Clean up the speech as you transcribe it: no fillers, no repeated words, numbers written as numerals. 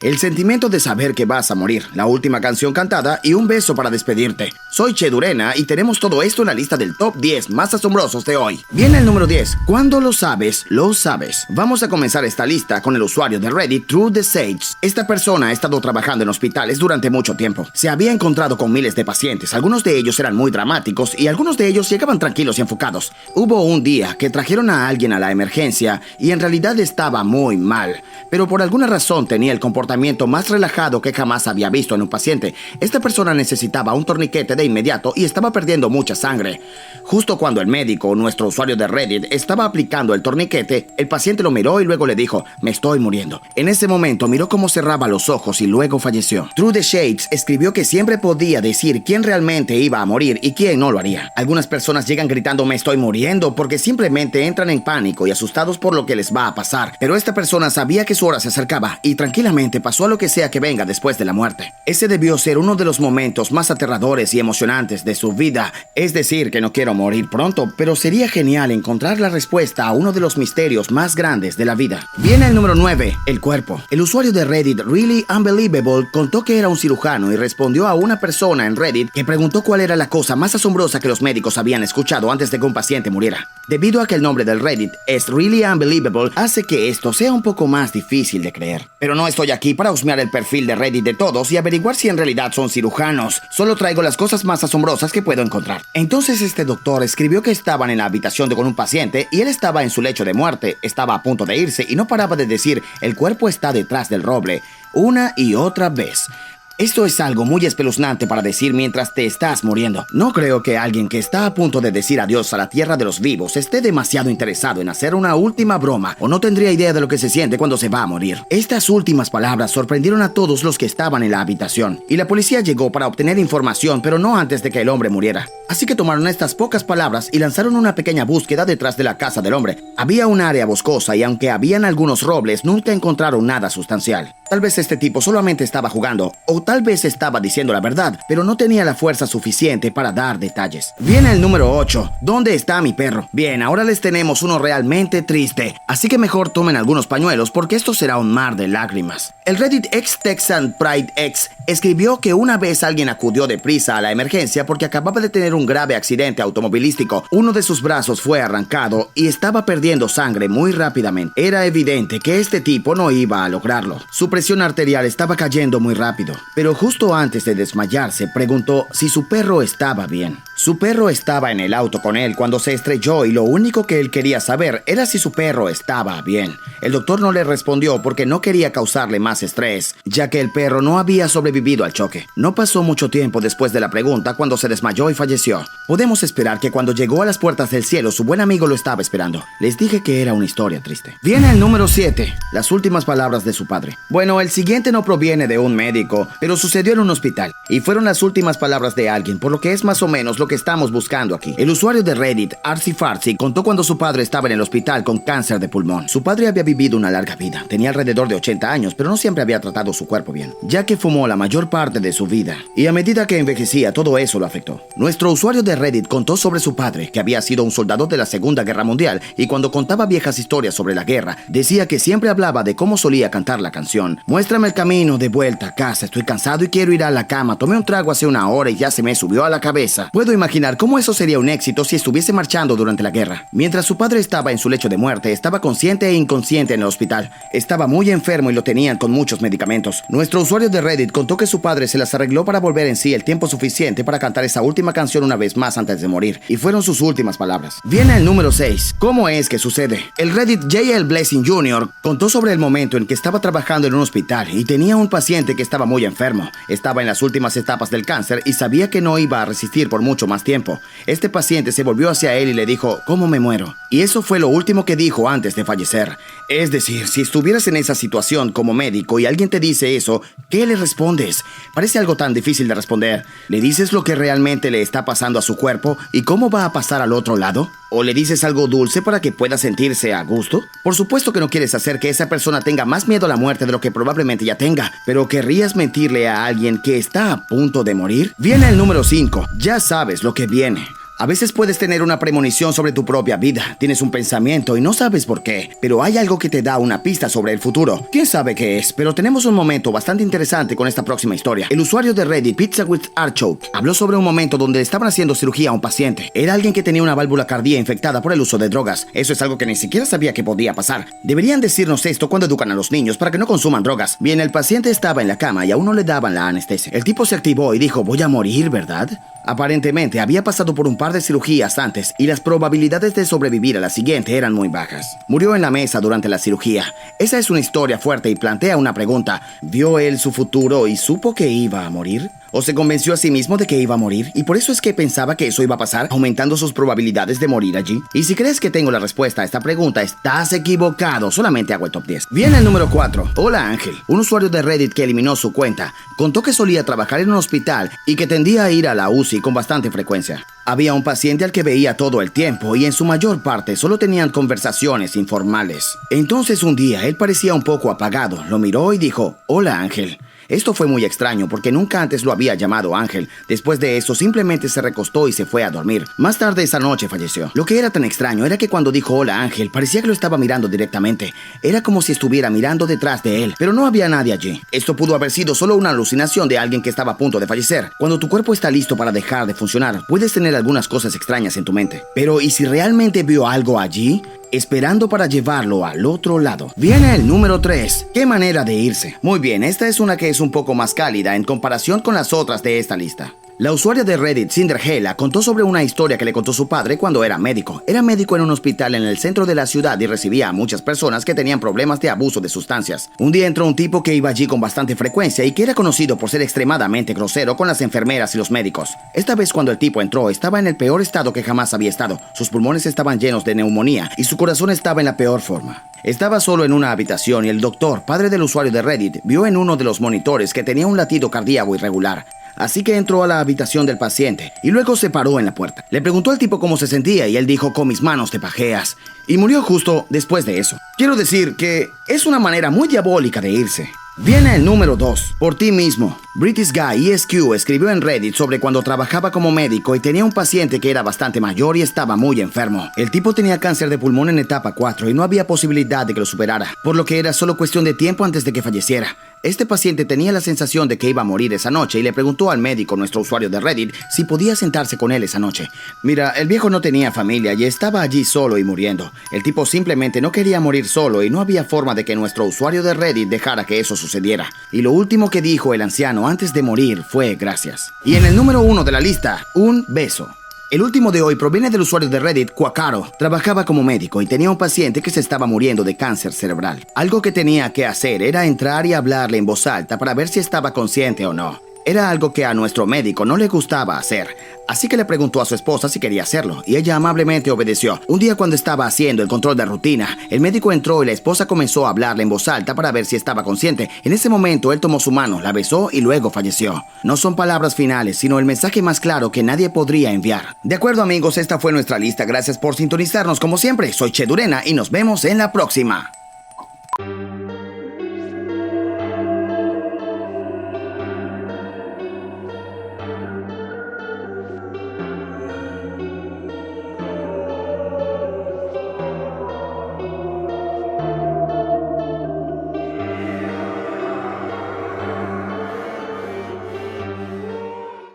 El sentimiento de saber que vas a morir, la última canción cantada y un beso para despedirte. Soy Chedurena y tenemos todo esto en la lista del top 10 más asombrosos de hoy. Viene el número 10. Cuando lo sabes, lo sabes. Vamos a comenzar esta lista con el usuario de Reddit True the Sage. Esta persona ha estado trabajando en hospitales durante mucho tiempo. Se había encontrado con miles de pacientes. Algunos de ellos eran muy dramáticos y algunos de ellos llegaban tranquilos y enfocados. Hubo un día que trajeron a alguien a la emergencia y en realidad estaba muy mal, pero por alguna razón tenía el comportamiento más relajado que jamás había visto en un paciente. Esta persona necesitaba un torniquete de inmediato y estaba perdiendo mucha sangre. Justo cuando el médico, nuestro usuario de Reddit, estaba aplicando el torniquete, el paciente lo miró y luego le dijo: "Me estoy muriendo". En ese momento miró cómo cerraba los ojos y luego falleció. True the Shades escribió que siempre podía decir quién realmente iba a morir y quién no lo haría. Algunas personas llegan gritando "me estoy muriendo" porque simplemente entran en pánico y asustados por lo que les va a pasar. Pero esta persona sabía que su hora se acercaba y tranquilamente pasó a lo que sea que venga después de la muerte. Ese debió ser uno de los momentos más aterradores y emocionantes de su vida. Es decir, que no quiero morir pronto, pero sería genial encontrar la respuesta a uno de los misterios más grandes de la vida. Viene el número 9, el cuerpo. El usuario de Reddit Really Unbelievable contó que era un cirujano y respondió a una persona en Reddit que preguntó cuál era la cosa más asombrosa que los médicos habían escuchado antes de que un paciente muriera. Debido a que el nombre del Reddit es Really Unbelievable, hace que esto sea un poco más difícil de creer. Pero no estoy aquí para husmear el perfil de Reddit de todos y averiguar si en realidad son cirujanos. Solo traigo las cosas más asombrosas que puedo encontrar. Entonces este doctor escribió que estaban en la habitación con un paciente y él estaba en su lecho de muerte, estaba a punto de irse y no paraba de decir: "El cuerpo está detrás del roble", una y otra vez. Esto es algo muy espeluznante para decir mientras te estás muriendo. No creo que alguien que está a punto de decir adiós a la tierra de los vivos esté demasiado interesado en hacer una última broma o no tendría idea de lo que se siente cuando se va a morir. Estas últimas palabras sorprendieron a todos los que estaban en la habitación y la policía llegó para obtener información, pero no antes de que el hombre muriera. Así que tomaron estas pocas palabras y lanzaron una pequeña búsqueda detrás de la casa del hombre. Había un área boscosa y aunque habían algunos robles, nunca encontraron nada sustancial. Tal vez este tipo solamente estaba jugando, o tal vez estaba diciendo la verdad, pero no tenía la fuerza suficiente para dar detalles. Viene el número 8. ¿Dónde está mi perro? Bien, ahora les tenemos uno realmente triste, así que mejor tomen algunos pañuelos porque esto será un mar de lágrimas. El Reddit ex-Texan Pride X escribió que una vez alguien acudió deprisa a la emergencia porque acababa de tener un grave accidente automovilístico. Uno de sus brazos fue arrancado y estaba perdiendo sangre muy rápidamente. Era evidente que este tipo no iba a lograrlo. Su presión arterial estaba cayendo muy rápido, pero justo antes de desmayarse preguntó si su perro estaba bien. Su perro estaba en el auto con él cuando se estrelló y lo único que él quería saber era si su perro estaba bien. El doctor no le respondió porque no quería causarle más estrés, ya que el perro no había sobrevivido al choque. No pasó mucho tiempo después de la pregunta cuando se desmayó y falleció. Podemos esperar que cuando llegó a las puertas del cielo su buen amigo lo estaba esperando. Les dije que era una historia triste. Viene el número 7, las últimas palabras de su padre. Bueno, el siguiente no proviene de un médico, pero sucedió en un hospital y fueron las últimas palabras de alguien, por lo que es más o menos lo que estamos buscando aquí. El usuario de Reddit Artsy Fartsy contó cuando su padre estaba en el hospital con cáncer de pulmón. Su padre había vivido una larga vida, tenía alrededor de 80 años, pero no siempre había tratado su cuerpo bien, ya que fumó la mayor parte de su vida y a medida que envejecía todo eso lo afectó. Nuestro usuario de Reddit contó sobre su padre, que había sido un soldado de la Segunda Guerra Mundial y cuando contaba viejas historias sobre la guerra, decía que siempre hablaba de cómo solía cantar la canción: "Muéstrame el camino de vuelta a casa, estoy cansado y quiero ir a la cama, tomé un trago hace una hora y ya se me subió a la cabeza". Puedo imaginar cómo eso sería un éxito si estuviese marchando durante la guerra. Mientras su padre estaba en su lecho de muerte, estaba consciente e inconsciente en el hospital. Estaba muy enfermo y lo tenían con muchos medicamentos. Nuestro usuario de Reddit contó que su padre se las arregló para volver en sí el tiempo suficiente para cantar esa última canción una vez más antes de morir, y fueron sus últimas palabras. Viene el número 6. ¿Cómo es que sucede? El Reddit JL Blessing Jr. contó sobre el momento en que estaba trabajando en un hospital y tenía un paciente que estaba muy enfermo. Estaba en las últimas etapas del cáncer y sabía que no iba a resistir por mucho más tiempo. Este paciente se volvió hacia él y le dijo: "¿Cómo me muero?". Y eso fue lo último que dijo antes de fallecer. Es decir, si estuvieras en esa situación como médico y alguien te dice eso, ¿qué le respondes? Parece algo tan difícil de responder. ¿Le dices lo que realmente le está pasando a su cuerpo y cómo va a pasar al otro lado? ¿O le dices algo dulce para que pueda sentirse a gusto? Por supuesto que no quieres hacer que esa persona tenga más miedo a la muerte de lo que probablemente ya tenga, pero ¿querrías mentirle a alguien que está a punto de morir? Viene el número 5. Ya sabes lo que viene. A veces puedes tener una premonición sobre tu propia vida, tienes un pensamiento y no sabes por qué, pero hay algo que te da una pista sobre el futuro. ¿Quién sabe qué es? Pero tenemos un momento bastante interesante con esta próxima historia. El usuario de Reddit, Pizza with Archoke, habló sobre un momento donde estaban haciendo cirugía a un paciente. Era alguien que tenía una válvula cardíaca infectada por el uso de drogas. Eso es algo que ni siquiera sabía que podía pasar. Deberían decirnos esto cuando educan a los niños para que no consuman drogas. Bien, el paciente estaba en la cama y aún no le daban la anestesia. El tipo se activó y dijo, voy a morir, ¿verdad? Aparentemente había pasado por un par de cirugías antes y las probabilidades de sobrevivir a la siguiente eran muy bajas. Murió en la mesa durante la cirugía. Esa es una historia fuerte y plantea una pregunta. ¿Vio él su futuro y supo que iba a morir? ¿O se convenció a sí mismo de que iba a morir? Y por eso es que pensaba que eso iba a pasar, aumentando sus probabilidades de morir allí. Y si crees que tengo la respuesta a esta pregunta, estás equivocado. Solamente hago el top 10. Viene el número 4. Hola Ángel. Un usuario de Reddit que eliminó su cuenta contó que solía trabajar en un hospital y que tendía a ir a la UCI con bastante frecuencia. Había un paciente al que veía todo el tiempo y en su mayor parte solo tenían conversaciones informales. Entonces un día él parecía un poco apagado, lo miró y dijo, hola Ángel. Esto fue muy extraño porque nunca antes lo había llamado Ángel. Después de eso simplemente se recostó y se fue a dormir. Más tarde esa noche falleció. Lo que era tan extraño era que cuando dijo hola Ángel parecía que lo estaba mirando directamente. Era como si estuviera mirando detrás de él, pero no había nadie allí. Esto pudo haber sido solo una alucinación de alguien que estaba a punto de fallecer. Cuando tu cuerpo está listo para dejar de funcionar, puedes tener algunas cosas extrañas en tu mente. Pero ¿y si realmente vio algo allí? Esperando para llevarlo al otro lado. Viene el número 3. ¿Qué manera de irse? Muy bien, esta es una que es un poco más cálida en comparación con las otras de esta lista. La usuaria de Reddit, Cinderella, contó sobre una historia que le contó su padre cuando era médico. Era médico en un hospital en el centro de la ciudad y recibía a muchas personas que tenían problemas de abuso de sustancias. Un día entró un tipo que iba allí con bastante frecuencia y que era conocido por ser extremadamente grosero con las enfermeras y los médicos. Esta vez cuando el tipo entró, estaba en el peor estado que jamás había estado. Sus pulmones estaban llenos de neumonía y su corazón estaba en la peor forma. Estaba solo en una habitación y el doctor, padre del usuario de Reddit, vio en uno de los monitores que tenía un latido cardíaco irregular. Así que entró a la habitación del paciente y luego se paró en la puerta. Le preguntó al tipo cómo se sentía y él dijo, con mis manos te pajeas. Y murió justo después de eso. Quiero decir que es una manera muy diabólica de irse. Viene el número 2. Por ti mismo. British Guy ESQ escribió en Reddit sobre cuando trabajaba como médico y tenía un paciente que era bastante mayor y estaba muy enfermo. El tipo tenía cáncer de pulmón en etapa 4 y no había posibilidad de que lo superara, por lo que era solo cuestión de tiempo antes de que falleciera. Este paciente tenía la sensación de que iba a morir esa noche y le preguntó al médico, nuestro usuario de Reddit, si podía sentarse con él esa noche. Mira, el viejo no tenía familia y estaba allí solo y muriendo. El tipo simplemente no quería morir solo y no había forma de que nuestro usuario de Reddit dejara que eso sucediera. Y lo último que dijo el anciano antes de morir fue gracias. Y en el número 1 de la lista, un beso. El último de hoy proviene del usuario de Reddit, Quacaro. Trabajaba como médico y tenía un paciente que se estaba muriendo de cáncer cerebral. Algo que tenía que hacer era entrar y hablarle en voz alta para ver si estaba consciente o no. Era algo que a nuestro médico no le gustaba hacer, así que le preguntó a su esposa si quería hacerlo, y ella amablemente obedeció. Un día cuando estaba haciendo el control de rutina, el médico entró y la esposa comenzó a hablarle en voz alta para ver si estaba consciente. En ese momento él tomó su mano, la besó y luego falleció. No son palabras finales, sino el mensaje más claro que nadie podría enviar. De acuerdo amigos, esta fue nuestra lista. Gracias por sintonizarnos como siempre. Soy Chedurena y nos vemos en la próxima.